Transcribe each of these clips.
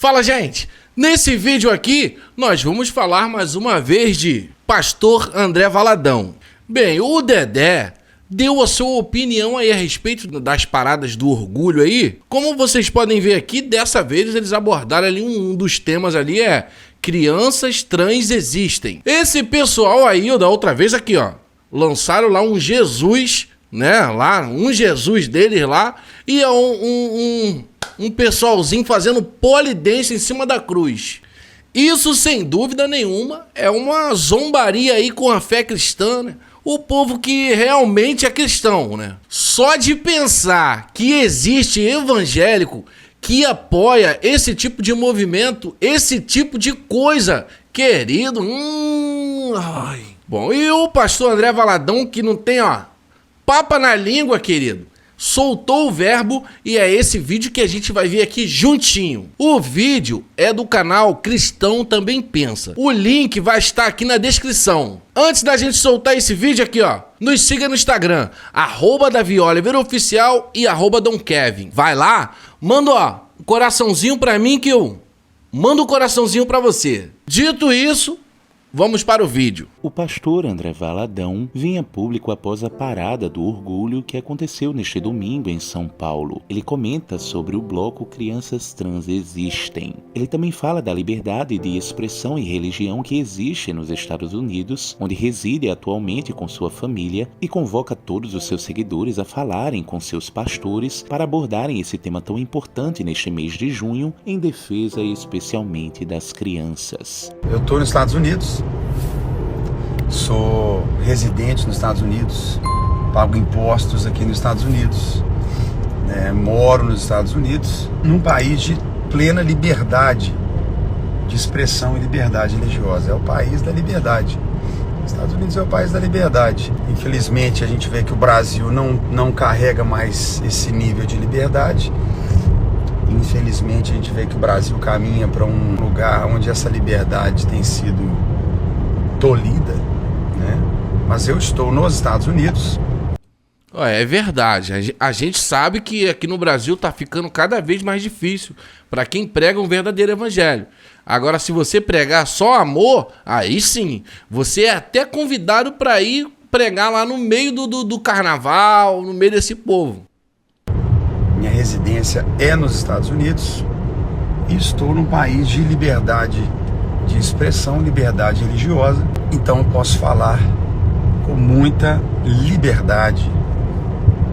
Fala, gente! Nesse vídeo aqui, nós vamos falar mais uma vez de Pastor André Valadão. Bem, o Dedé deu a sua opinião aí a respeito das paradas do orgulho aí. Como vocês podem ver aqui, dessa vez eles abordaram ali um dos temas ali, crianças trans existem. Esse pessoal aí, da outra vez aqui, ó, lançaram lá um Jesus, né, lá, um Jesus deles lá, e é um pessoalzinho fazendo polidense em cima da cruz. Isso, sem dúvida nenhuma, é uma zombaria aí com a fé cristã, né? O povo que realmente é cristão, né? Só de pensar que existe evangélico que apoia esse tipo de movimento, esse tipo de coisa, querido, ai. Bom, e o pastor André Valadão, que não tem, papa na língua, querido, soltou o verbo e é esse vídeo que a gente vai ver aqui juntinho. O vídeo é do canal Cristão Também Pensa. O link vai estar aqui na descrição. Antes da gente soltar esse vídeo aqui, nos siga no Instagram, @DaviOliveroficial e @DomKevin. Vai lá, manda um coraçãozinho pra mim que eu mando um coraçãozinho pra você. Dito isso, vamos para o vídeo. O pastor André Valadão vinha público após a parada do orgulho que aconteceu neste domingo em São Paulo. Ele comenta sobre o bloco Crianças Trans Existem. Ele também fala da liberdade de expressão e religião que existe nos Estados Unidos, onde reside atualmente com sua família, e convoca todos os seus seguidores a falarem com seus pastores para abordarem esse tema tão importante neste mês de junho, em defesa especialmente das crianças. Eu estou nos Estados Unidos. Sou residente nos Estados Unidos, pago impostos aqui nos Estados Unidos, moro nos Estados Unidos, num país de plena liberdade de expressão e liberdade religiosa. É o país da liberdade. Os Estados Unidos é o país da liberdade. Infelizmente, a gente vê que o Brasil não carrega mais esse nível de liberdade. Infelizmente, a gente vê que o Brasil caminha para um lugar onde essa liberdade tem sido tolhida, né? Mas eu estou nos Estados Unidos. É verdade, a gente sabe que aqui no Brasil tá ficando cada vez mais difícil para quem prega um verdadeiro evangelho. Agora, se você pregar só amor, aí sim, você é até convidado para ir pregar lá no meio do carnaval, no meio desse povo. Minha residência é nos Estados Unidos e estou num país de liberdade de expressão, liberdade religiosa. Então eu posso falar com muita liberdade,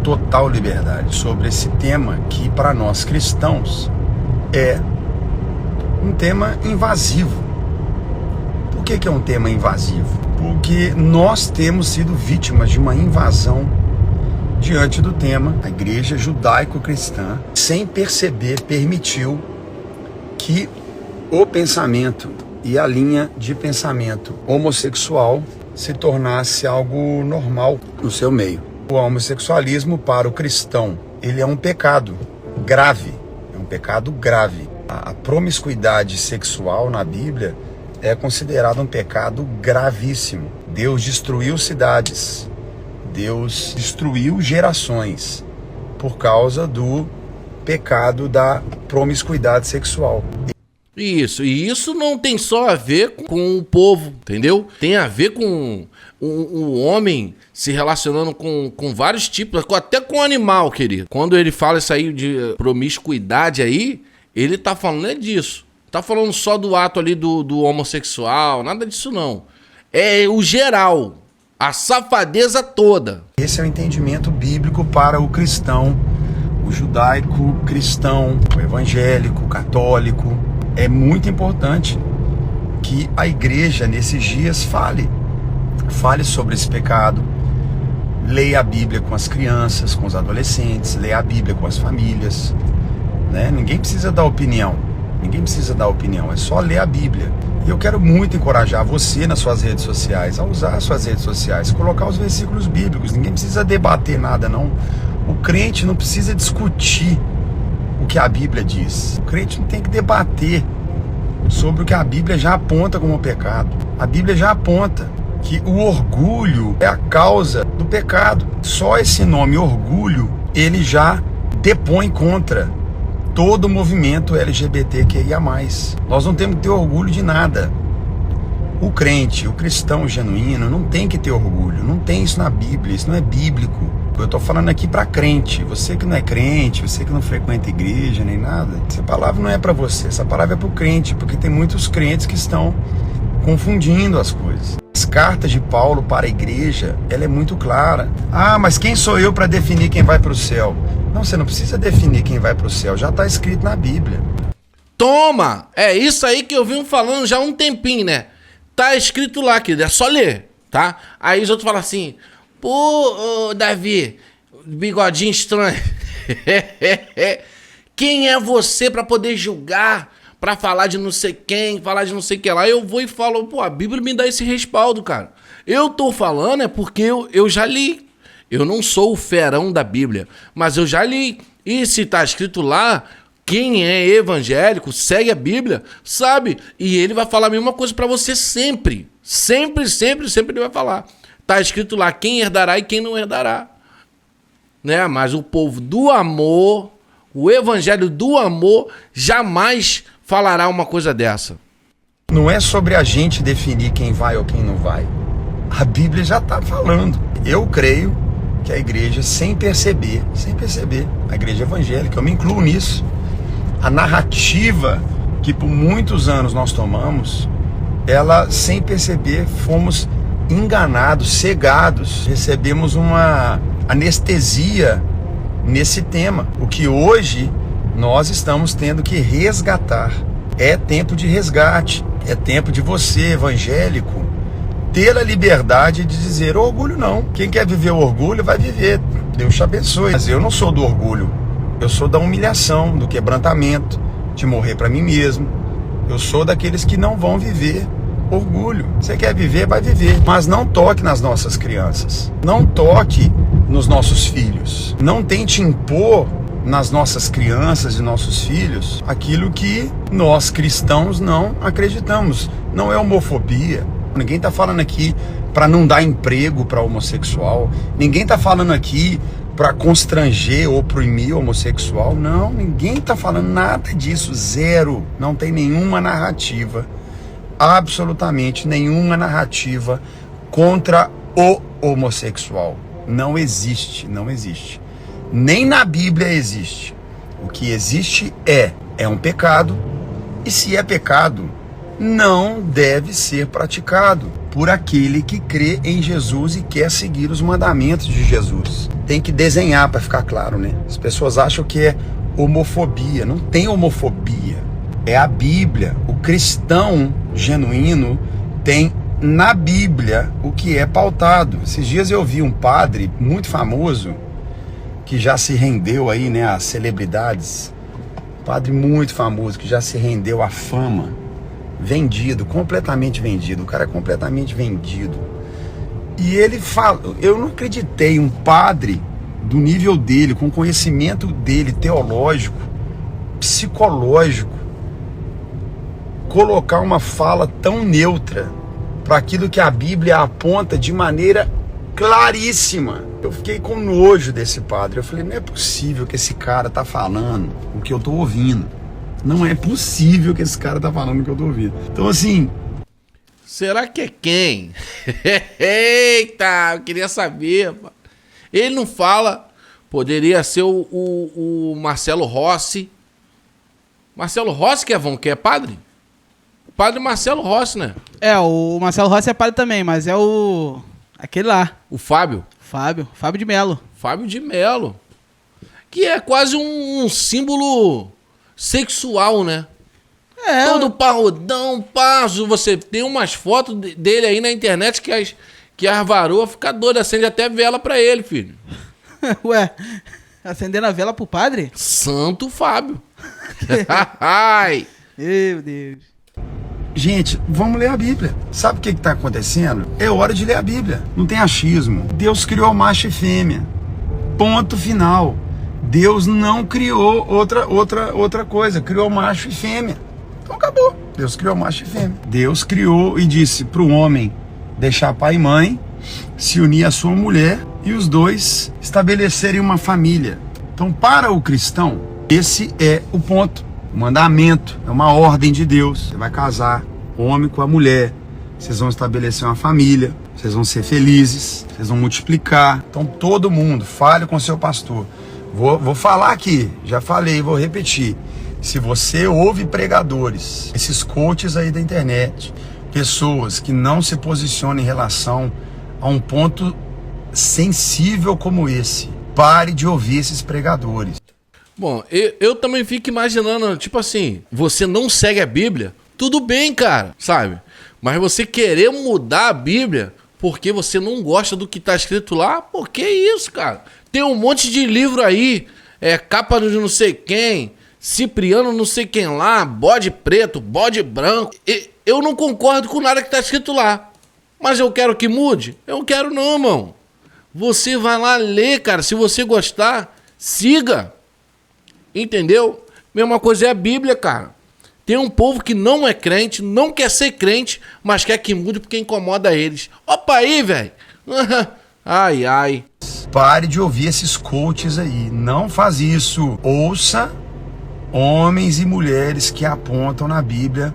total liberdade, sobre esse tema que para nós cristãos é um tema invasivo. Por que é um tema invasivo? Porque nós temos sido vítimas de uma invasão diante do tema. A igreja judaico-cristã, sem perceber, permitiu que o pensamento e a linha de pensamento homossexual se tornasse algo normal no seu meio. O homossexualismo para o cristão, ele é um pecado grave, é um pecado grave. A promiscuidade sexual na Bíblia é considerada um pecado gravíssimo. Deus destruiu cidades, Deus destruiu gerações por causa do pecado da promiscuidade sexual. Isso, e isso não tem só a ver com o povo, entendeu? Tem a ver com um homem se relacionando com vários tipos, até com o animal, querido. Quando ele fala isso aí de promiscuidade aí, ele tá falando disso. Tá falando só do ato ali do homossexual, nada disso não. É o geral, a safadeza toda. Esse é o entendimento bíblico para o cristão, o judaico cristão, o evangélico, o católico. É muito importante que a igreja nesses dias fale sobre esse pecado, leia a Bíblia com as crianças, com os adolescentes, leia a Bíblia com as famílias, né? Ninguém precisa dar opinião, é só ler a Bíblia. E eu quero muito encorajar você nas suas redes sociais, a usar as suas redes sociais, colocar os versículos bíblicos. Ninguém precisa debater nada, não. O crente não precisa discutir o que a Bíblia diz. O crente não tem que debater sobre o que a Bíblia já aponta como pecado. A Bíblia já aponta que o orgulho é a causa do pecado. Só esse nome orgulho, ele já depõe contra todo o movimento LGBTQIA+. Nós não temos que ter orgulho de nada. O crente, o cristão genuíno, não tem que ter orgulho. Não tem isso na Bíblia, isso não é bíblico. Eu estou falando aqui para crente. Você que não é crente, você que não frequenta igreja nem nada, essa palavra não é para você, essa palavra é para o crente, porque tem muitos crentes que estão confundindo as coisas. As cartas de Paulo para a igreja, ela é muito clara. Ah, mas quem sou eu para definir quem vai para o céu? Não, você não precisa definir quem vai para o céu, já está escrito na Bíblia. Toma! É isso aí que eu vim falando já há um tempinho, né? Tá escrito lá, querido, é só ler, tá? Aí os outros falam assim, pô, Davi, bigodinho estranho. Quem é você para poder julgar, para falar de não sei quem, falar de não sei o que lá? Eu vou e falo, pô, a Bíblia me dá esse respaldo, cara. Eu tô falando é porque eu já li. Eu não sou o ferão da Bíblia, mas eu já li. E se tá escrito lá, quem é evangélico, segue a Bíblia, sabe? E ele vai falar a mesma coisa pra você sempre. Sempre, sempre, sempre ele vai falar. Tá escrito lá quem herdará e quem não herdará. Né? Mas o povo do amor, o evangelho do amor, jamais falará uma coisa dessa. Não é sobre a gente definir quem vai ou quem não vai. A Bíblia já tá falando. Eu creio que a igreja, sem perceber, a igreja evangélica, eu me incluo nisso, a narrativa que por muitos anos nós tomamos, ela, sem perceber, fomos enganados, cegados, recebemos uma anestesia nesse tema, o que hoje nós estamos tendo que resgatar. É tempo de resgate, é tempo de você, evangélico, ter a liberdade de dizer orgulho não. Quem quer viver o orgulho vai viver, Deus te abençoe. Mas eu não sou do orgulho, eu sou da humilhação, do quebrantamento, de morrer para mim mesmo. Eu sou daqueles que não vão viver orgulho. Você quer viver, vai viver. Mas não toque nas nossas crianças, não toque nos nossos filhos, não tente impor nas nossas crianças e nossos filhos aquilo que nós cristãos não acreditamos. Não é homofobia. Ninguém está falando aqui para não dar emprego para homossexual. Ninguém está falando aqui para constranger ou oprimir o homossexual. Não, ninguém está falando nada disso. Zero. Não tem nenhuma narrativa, absolutamente nenhuma narrativa contra o homossexual. Não existe, não existe. Nem na Bíblia existe. O que existe é um pecado. E se é pecado, não deve ser praticado por aquele que crê em Jesus e quer seguir os mandamentos de Jesus. Tem que desenhar para ficar claro, né? As pessoas acham que é homofobia. Não tem homofobia. É a Bíblia. O cristão genuíno tem na Bíblia o que é pautado. Esses dias eu vi um padre muito famoso que já se rendeu aí, né, às celebridades. Padre muito famoso que já se rendeu à fama. Vendido, completamente vendido. O cara é completamente vendido. E ele fala, eu não acreditei, um padre do nível dele, com conhecimento dele, teológico, psicológico, colocar uma fala tão neutra para aquilo que a Bíblia aponta de maneira claríssima. Eu fiquei com nojo desse padre. Eu falei, não é possível que esse cara tá falando o que eu tô ouvindo. Não é possível que esse cara tá falando o que eu tô ouvindo. Então, assim... Será que é quem? Eita, eu queria saber. Ele não fala. Poderia ser o Marcelo Rossi. Marcelo Rossi que é padre? O padre Marcelo Rossi, né? É, o Marcelo Rossi é padre também, mas é o... aquele lá. O Fábio? Fábio de Melo. Fábio de Melo. Que é quase um símbolo sexual, né? É. Todo parrudão, passo. Você tem umas fotos dele aí na internet que as varoas ficam doidas, acende até vela pra ele, filho. Ué, acendendo a vela pro padre? Santo Fábio. Ai. Meu Deus. Gente, vamos ler a Bíblia. Sabe o que está acontecendo? É hora de ler a Bíblia. Não tem achismo. Deus criou macho e fêmea. Ponto final. Deus não criou outra coisa. Criou macho e fêmea. Então acabou. Deus criou macho e fêmea. Deus criou e disse para o homem deixar pai e mãe, se unir à sua mulher e os dois estabelecerem uma família. Então, para o cristão, Esse é o ponto, o mandamento, é uma ordem de Deus. Você vai casar, homem com a mulher, vocês vão estabelecer uma família, vocês vão ser felizes, vocês vão multiplicar. Então todo mundo, fale com seu pastor. Vou falar aqui, já falei, vou repetir. Se você ouve pregadores, esses coaches aí da internet, pessoas que não se posicionam em relação a um ponto sensível como esse, pare de ouvir esses pregadores. Bom, eu também fico imaginando, tipo assim, você não segue a Bíblia, tudo bem, cara, sabe? Mas você querer mudar a Bíblia porque você não gosta do que tá escrito lá, pô, que isso, cara? Tem um monte de livro aí, capa de não sei quem, Cipriano não sei quem lá, bode preto, bode branco. Eu não concordo com nada que tá escrito lá. Mas eu quero que mude? Eu quero não, irmão. Você vai lá ler, cara. Se você gostar, siga. Entendeu? Mesma coisa é a Bíblia, cara. Tem um povo que não é crente, não quer ser crente, mas quer que mude porque incomoda eles. Opa aí, velho. Ai, ai. Pare de ouvir esses coaches aí. Não faz isso. Ouça homens e mulheres que apontam na Bíblia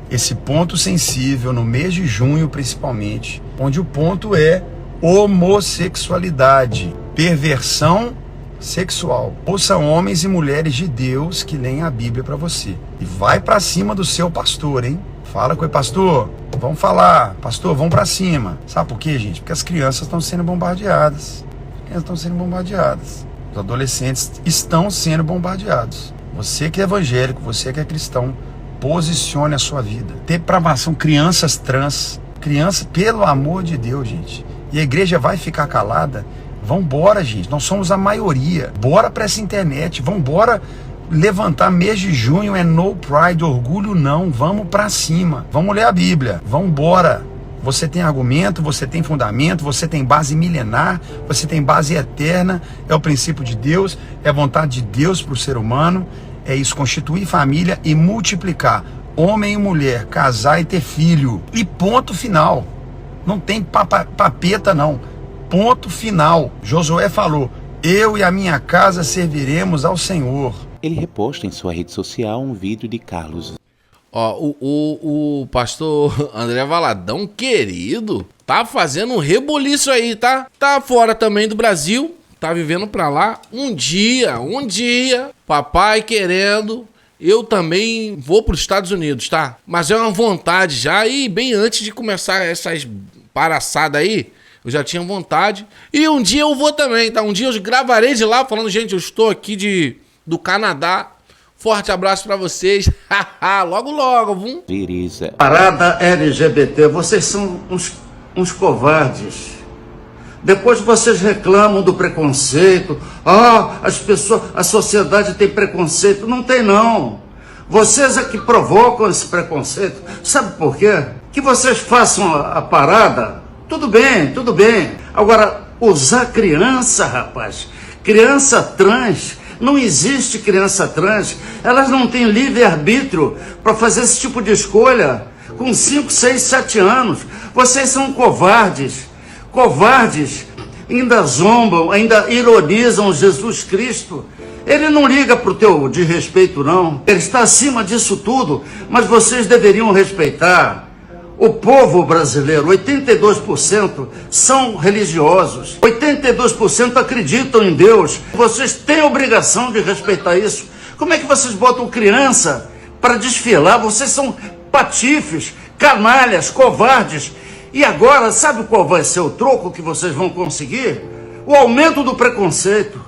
esse ponto sensível, no mês de junho principalmente, onde o ponto é homossexualidade, perversão sexual. Ouça homens e mulheres de Deus que leem a Bíblia para você. E vai para cima do seu pastor, hein? Fala com ele, pastor, vamos falar. Pastor, vamos para cima. Sabe por quê, gente? Porque as crianças estão sendo bombardeadas. Os adolescentes estão sendo bombardeados. Você que é evangélico, você que é cristão, posicione a sua vida. Depravação, crianças trans, crianças, pelo amor de Deus, gente. E a igreja vai ficar calada? Vambora, gente, nós somos a maioria. Bora pra essa internet, vambora levantar. Mês de junho é no pride, orgulho não, vamos pra cima. Vamos ler a Bíblia, vambora. Você tem argumento, você tem fundamento, você tem base milenar, você tem base eterna, é o princípio de Deus, é a vontade de Deus pro ser humano. É isso, constituir família e multiplicar. Homem e mulher, casar e ter filho. E ponto final. Não tem papeta não. Ponto final. Josué falou, eu e a minha casa serviremos ao Senhor. Ele reposta em sua rede social um vídeo de Carlos. Ó, o pastor André Valadão, querido, tá fazendo um reboliço aí, tá? Tá fora também do Brasil. Tá vivendo pra lá. Um dia, papai querendo, eu também vou pros Estados Unidos, tá? Mas é uma vontade já, e bem antes de começar essas palhaçadas aí, eu já tinha vontade. E um dia eu vou também, tá? Um dia eu gravarei de lá, falando, gente, eu estou aqui do Canadá. Forte abraço pra vocês. Logo, logo, vum. Beleza. Parada LGBT, vocês são uns covardes. Depois vocês reclamam do preconceito. A sociedade tem preconceito. Não tem não. Vocês é que provocam esse preconceito. Sabe por quê? Que vocês façam a parada, tudo bem. Agora, usar criança, rapaz, criança trans, não existe criança trans. Elas não têm livre-arbítrio para fazer esse tipo de escolha com 5, 6, 7 anos. Vocês são covardes. Covardes, ainda zombam, ainda ironizam Jesus Cristo. Ele não liga pro teu desrespeito, não. Ele está acima disso tudo, mas vocês deveriam respeitar. O povo brasileiro, 82% são religiosos, 82% acreditam em Deus. Vocês têm a obrigação de respeitar isso. Como é que vocês botam criança para desfilar? Vocês são patifes, canalhas, covardes. E agora, sabe qual vai ser o troco que vocês vão conseguir? O aumento do preconceito.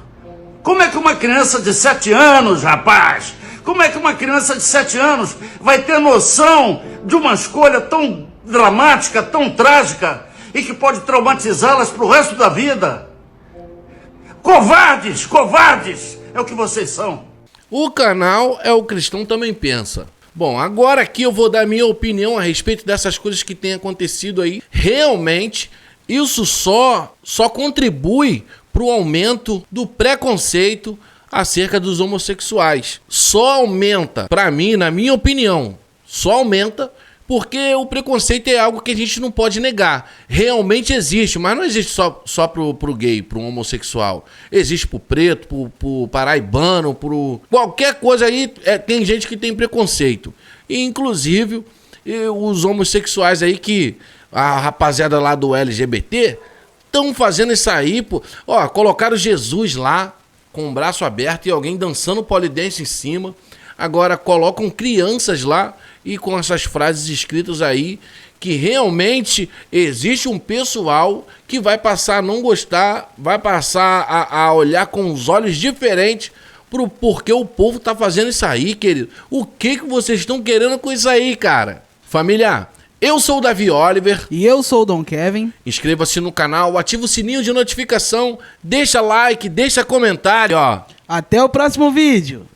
Como é que uma criança de 7 anos, rapaz, como é que uma criança de 7 anos vai ter noção de uma escolha tão dramática, tão trágica e que pode traumatizá-las para o resto da vida? Covardes, covardes, é o que vocês são. O canal é o Cristão Também Pensa. Bom, agora aqui eu vou dar minha opinião a respeito dessas coisas que têm acontecido aí. Realmente, isso só contribui para o aumento do preconceito acerca dos homossexuais. Só aumenta, para mim, na minha opinião, só aumenta Porque o preconceito é algo que a gente não pode negar. Realmente existe, mas não existe só pro gay, pro homossexual. Existe pro preto, pro paraibano, pro... Qualquer coisa aí, tem gente que tem preconceito. E, inclusive, os homossexuais aí que... A rapaziada lá do LGBT estão fazendo isso aí, pô. Ó, colocaram Jesus lá, com o braço aberto e alguém dançando polidense em cima. Agora colocam crianças lá e com essas frases escritas aí, que realmente existe um pessoal que vai passar a não gostar, vai passar a olhar com os olhos diferentes pro porquê o povo tá fazendo isso aí, querido. O que vocês estão querendo com isso aí, cara? Família, eu sou o Davi Oliver. E eu sou o Dom Kevin. Inscreva-se no canal, ativa o sininho de notificação, deixa like, deixa comentário, ó. Até o próximo vídeo.